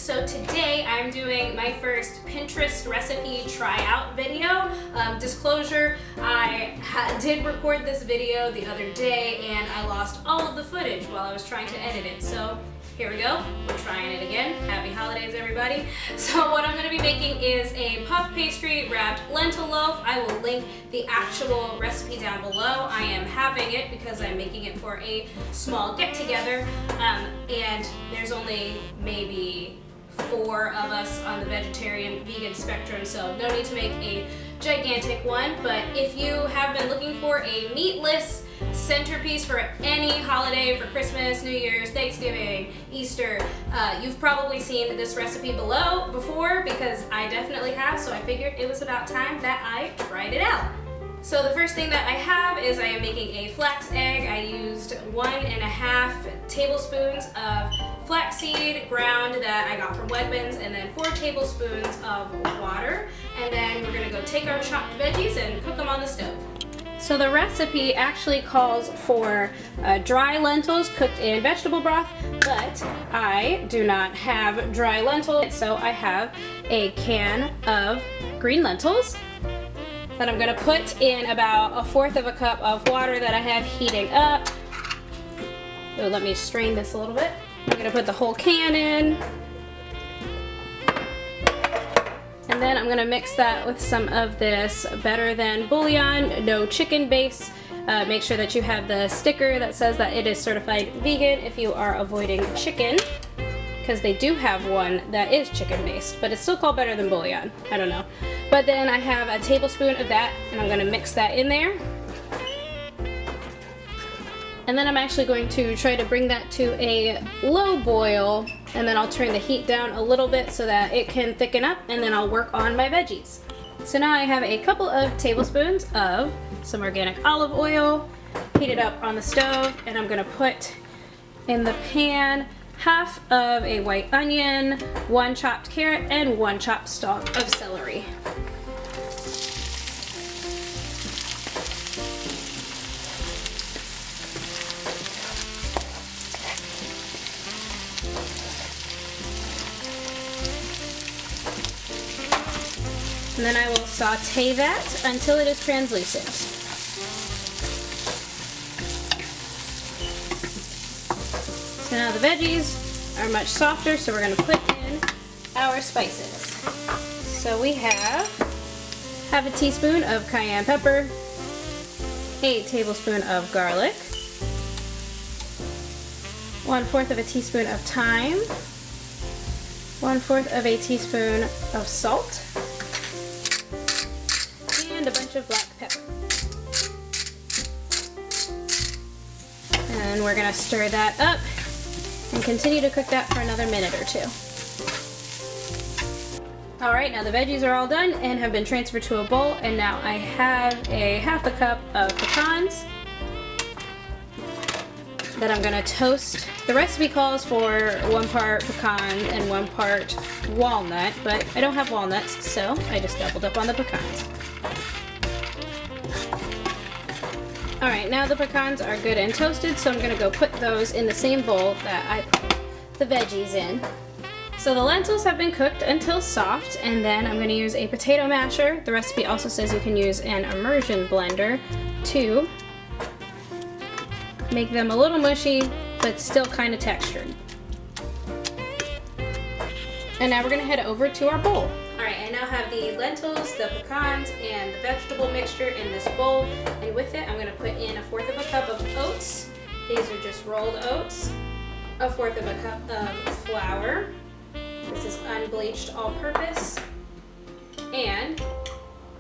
So today I'm doing my first Pinterest recipe tryout video. Disclosure, I did record this video the other day and I lost all of the footage while I was trying to edit it. So here we go, we're trying it again. Happy holidays, everybody. So what I'm gonna be making is a puff pastry wrapped lentil loaf. I will link the actual recipe down below. I am having it because I'm making it for a small get-together, and there's only maybe 4 of us on the vegetarian vegan spectrum, so no need to make a gigantic one. But if you have been looking for a meatless centerpiece for any holiday, for Christmas, New Year's, Thanksgiving, Easter, you've probably seen this recipe below before, because I definitely have, so I figured it was about time that I tried it out. So the first thing that I have is I am making a flax egg. I used 1.5 tablespoons of flaxseed ground that I got from Wegmans, and then 4 tablespoons of water. And then we're gonna go take our chopped veggies and cook them on the stove. So the recipe actually calls for dry lentils cooked in vegetable broth, but I do not have dry lentils, so I have a can of green lentils that I'm gonna put in about 1/4 cup of water that I have heating up. So let me strain this a little bit. I'm gonna put the whole can in. And then I'm gonna mix that with some of this Better Than bouillon, no chicken base. Make sure that you have the sticker that says that it is certified vegan if you are avoiding chicken, because they do have one that is chicken based, but it's still called Better Than bouillon. I don't know. But then I have a tablespoon of that, and I'm gonna mix that in there. And then I'm actually going to try to bring that to a low boil, and then I'll turn the heat down a little bit so that it can thicken up, and then I'll work on my veggies. So now I have a couple of tablespoons of some organic olive oil heated up on the stove, and I'm gonna put in the pan 1/2 of a white onion, 1 chopped carrot, and 1 chopped stalk of celery. And then I will saute that until it is translucent. So now the veggies are much softer, so we're going to put in our spices. So we have 1/2 teaspoon of cayenne pepper, 1 tablespoon of garlic, 1/4 of a teaspoon of thyme, 1/4 of a teaspoon of salt, and a bunch of black pepper. And we're going to stir that up and continue to cook that for another minute or 2. Alright, now the veggies are all done and have been transferred to a bowl, and now I have a 1/2 cup of pecans that I'm going to toast. The recipe calls for 1 part pecan and 1 part walnut, but I don't have walnuts, so I just doubled up on the pecans. Alright, now the pecans are good and toasted, so I'm going to go put those in the same bowl that I put the veggies in. So the lentils have been cooked until soft, and then I'm going to use a potato masher. The recipe also says you can use an immersion blender to make them a little mushy, but still kind of textured. And now we're going to head over to our bowl. Alright, I now have the lentils, the pecans, and the vegetable mixture in this bowl, and with it I'm going to put in 1/4 cup of oats. These are just rolled oats, 1/4 cup of flour. This is unbleached all-purpose, and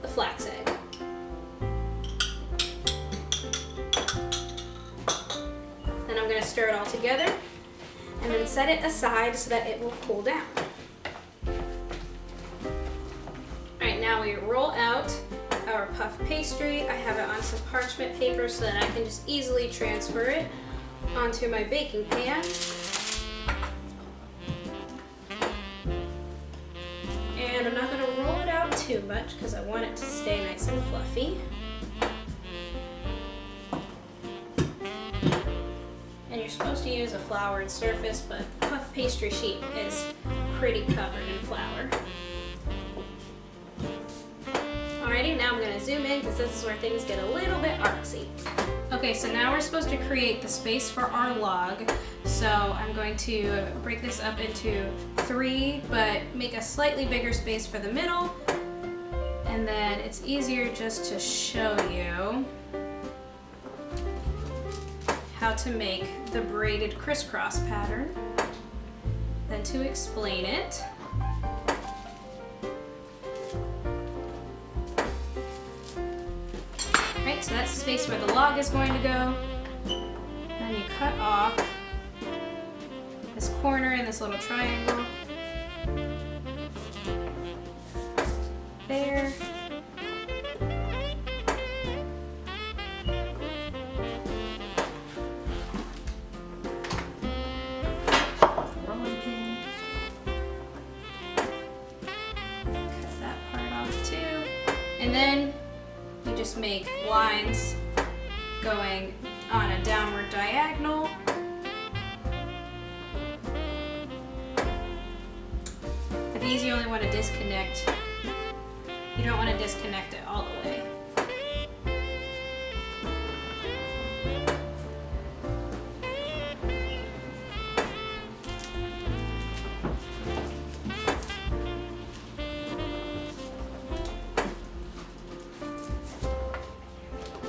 the flax egg. Then I'm going to stir it all together and then set it aside so that it will cool down. Alright, now we roll out our puff pastry. I have it on some parchment paper so that I can just easily transfer it onto my baking pan. And I'm not going to roll it out too much because I want it to stay nice and fluffy. And you're supposed to use a floured surface, but puff pastry sheet is pretty covered in flour. Alrighty, now I'm gonna zoom in because this is where things get a little bit artsy. Okay, so now we're supposed to create the space for our log. So I'm going to break this up into 3, but make a slightly bigger space for the middle. And then it's easier just to show you how to make the braided crisscross pattern than to explain it. Right, so that's the space where the log is going to go. Then you cut off this corner in this little triangle. There. Rolling pin. Cut that part off too. And then you just make lines going on a downward diagonal. For these you only want to disconnect. You don't want to disconnect it all the way.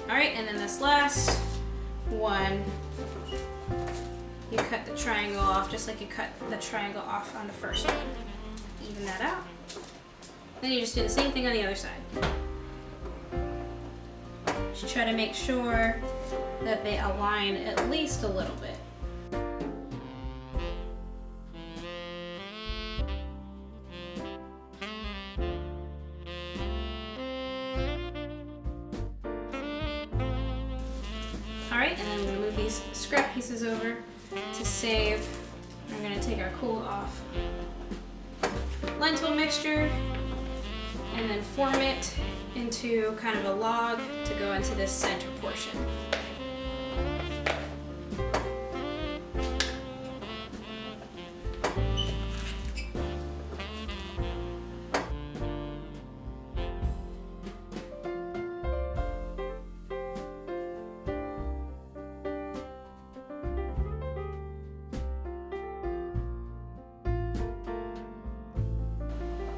Alright, and then this last one, you cut the triangle off just like you cut the triangle off on the first one. Even that out. Then you just do the same thing on the other side. Just try to make sure that they align at least a little bit. Alright, and then I'm going to move these scrap pieces over to save. I'm going to take our cool off lentil mixture and then form it into kind of a log to go into this center portion.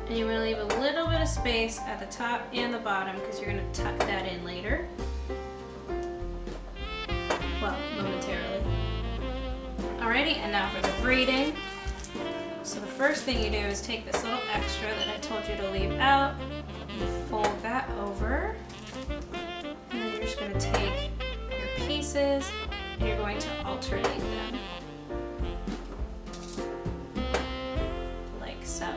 And you want to leave a little bit of space at the top and the bottom because you're going to tuck that in later. Well, momentarily. Alrighty, and now for the braiding. So the first thing you do is take this little extra that I told you to leave out, you fold that over, and then you're just going to take your pieces and you're going to alternate them. Like so.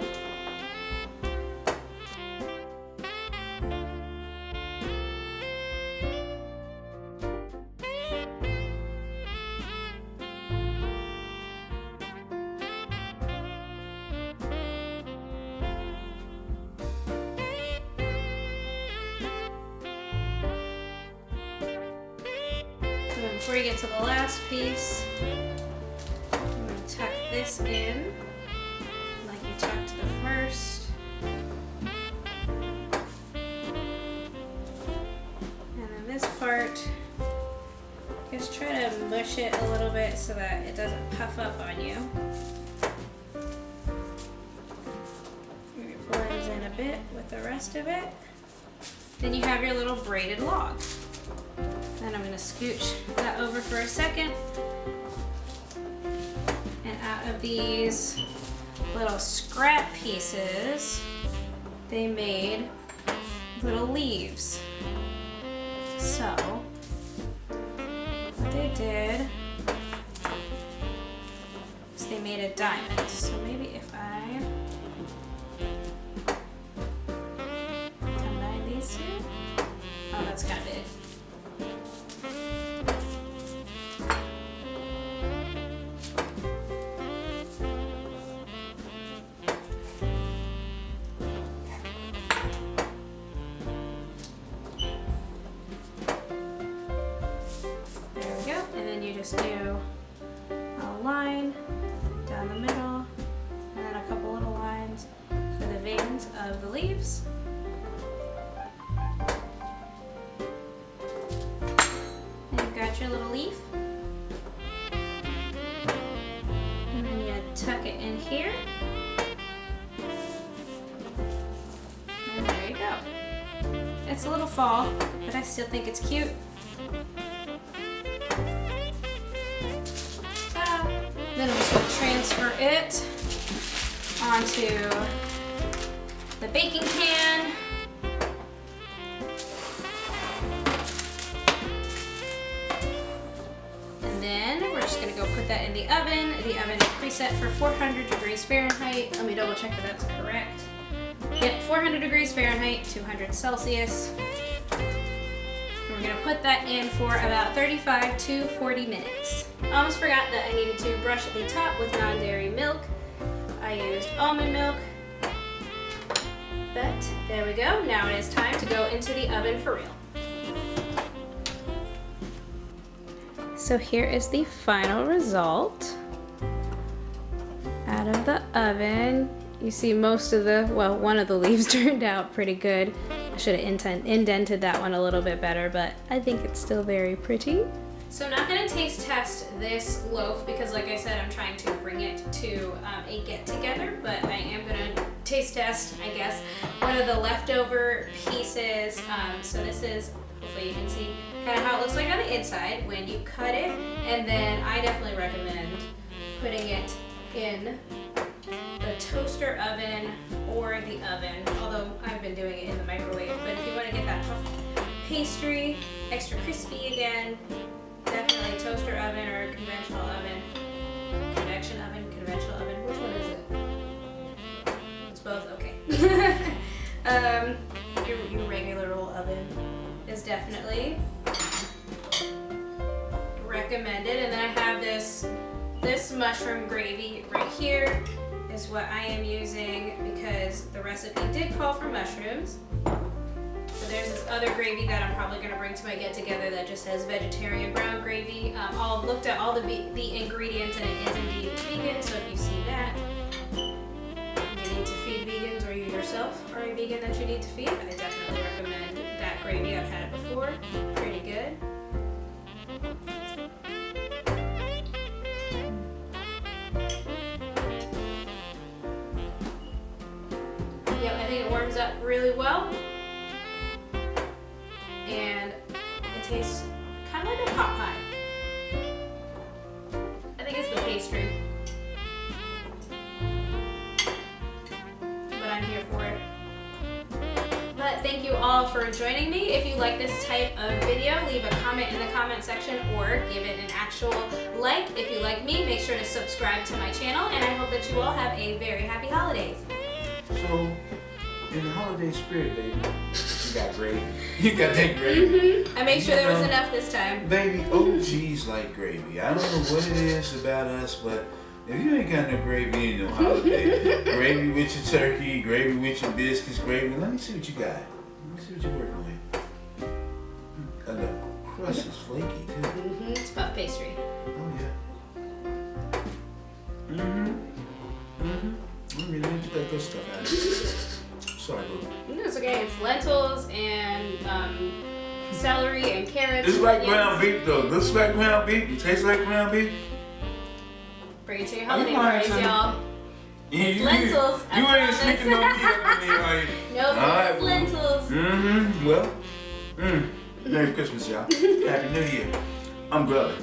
Before you get to the last piece, I'm going to tuck this in like you tucked the first. And then this part, just try to mush it a little bit so that it doesn't puff up on you. It blends in a bit with the rest of it. Then you have your little braided log. Then I'm going to scooch that over for a second. And out of these little scrap pieces, they made little leaves. So, what they did is they made a diamond. So maybe if I combine these two. Oh, that's kind of big. Just do a line down the middle and then a couple little here. And there you go. It's a little fall, but I still think it's cute. Then I'm just going to transfer it onto the baking pan. And then we're just going to go put that in the oven. The oven is preset for 400 degrees Fahrenheit. Let me double check that that's correct. Yep, 400 degrees Fahrenheit, 200 Celsius. We're going to put that in for about 35 to 40 minutes. Almost forgot that I needed to brush the top with non-dairy milk. I used almond milk. But there we go. Now it is time to go into the oven for real. So here is the final result. Out of the oven, you see most of the, well, one of the leaves turned out pretty good. I should have indented that one a little bit better, but I think it's still very pretty. So I'm not going to taste test this loaf because, like I said, I'm trying to bring it to a get-together, but I am going to taste test, I guess, one of the leftover pieces. So this is, hopefully you can see kind of how it looks like on the inside when you cut it, and then I definitely recommend putting it in the toaster oven or the oven, although I've been doing it in the microwave. But if you want to get that puff pastry extra crispy again, definitely toaster oven or conventional oven. Convection oven, conventional oven. Which one is it? It's both? Okay. Your regular old oven is definitely recommended. And then I have this mushroom gravy right here is what I am using because the recipe did call for mushrooms. So there's this other gravy that I'm probably going to bring to my get-together that just says vegetarian brown gravy. I've looked at all the ingredients and it is indeed vegan, so if you see that, you need to feed vegans or you yourself are a vegan that you need to feed, I definitely recommend that gravy. I've had it before. Pretty good. Yep, I think it warms up really well. And it tastes kind of like a pot pie. I think it's the pastry. But I'm here for it. But thank you all for joining me. If you like this type of video, leave a comment in the comment section or give it an actual like. If you like me, make sure to subscribe to my channel, and I hope that you all have a very happy holidays. So, in the holiday spirit, baby, you got gravy. You got that gravy. I made sure there was enough this time. Baby, OGs like gravy. I don't know what it is about us, but if you ain't got no gravy in your holiday, gravy with your turkey, gravy with your biscuits, gravy, let me see what you got. Let me see what you're working with. And the crust is flaky, too. It's puff pastry. Oh, yeah. Let me get that good stuff out of it. Sorry, boo. No, it's okay. It's lentils and celery and carrots. It's like ground beef, though. This is like ground beef. It tastes like ground beef. Bring it to your holiday parties, y'all. It's lentils. You ain't sneaking no meat up in here, are you? Nope, right, it's lentils. Well, Merry Christmas, y'all. Happy New Year. I'm brother.